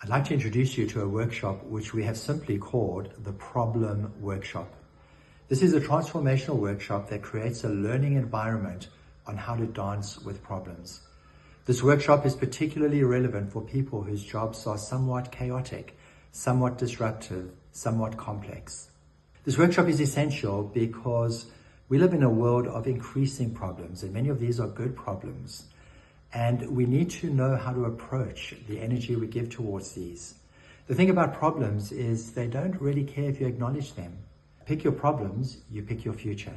I'd like to introduce you to a workshop which we have simply called the Problem Workshop. This is a transformational workshop that creates a learning environment on how to dance with problems. This workshop is particularly relevant for people whose jobs are somewhat chaotic, somewhat disruptive, somewhat complex. This workshop is essential because we live in a world of increasing problems, and many of these are good problems. And we need to know how to approach the energy we give towards these. The thing about problems is they don't really care if you acknowledge them. Pick your problems, you pick your future.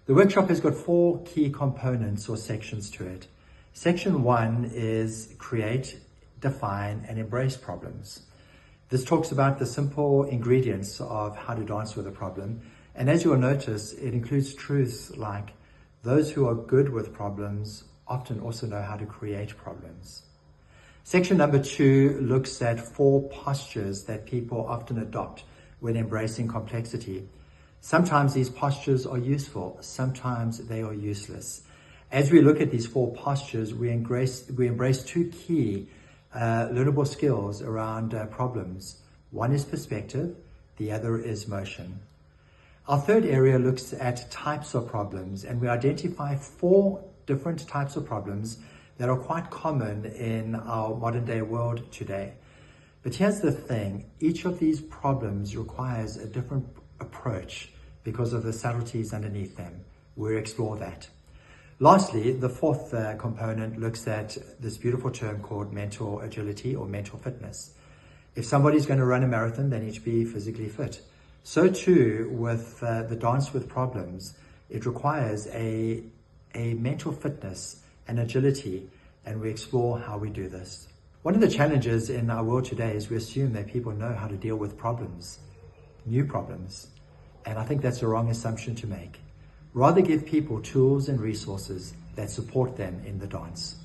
The workshop has got 4 key components or sections to it. Section 1 is create, define, and embrace problems. This talks about the simple ingredients of how to dance with a problem. And as you'll notice, it includes truths like those who are good with problems often also know how to create problems. Section number 2 looks at 4 postures that people often adopt when embracing complexity. Sometimes these postures are useful, sometimes they are useless. As we look at these 4 postures, we embrace 2 key learnable skills around problems. One is perspective, the other is motion. Our third area looks at types of problems, and we identify 4 different types of problems that are quite common in our modern day world today. But here's the thing, each of these problems requires a different approach because of the subtleties underneath them. We'll explore that. Lastly, the 4th component looks at this beautiful term called mental agility or mental fitness. If somebody's going to run a marathon, they need to be physically fit. So too with the dance with problems, it requires a mental fitness and agility, and we explore how we do this. One of the challenges in our world today is we assume that people know how to deal with problems, new problems, and I think that's a wrong assumption to make. Rather give people tools and resources that support them in the dance.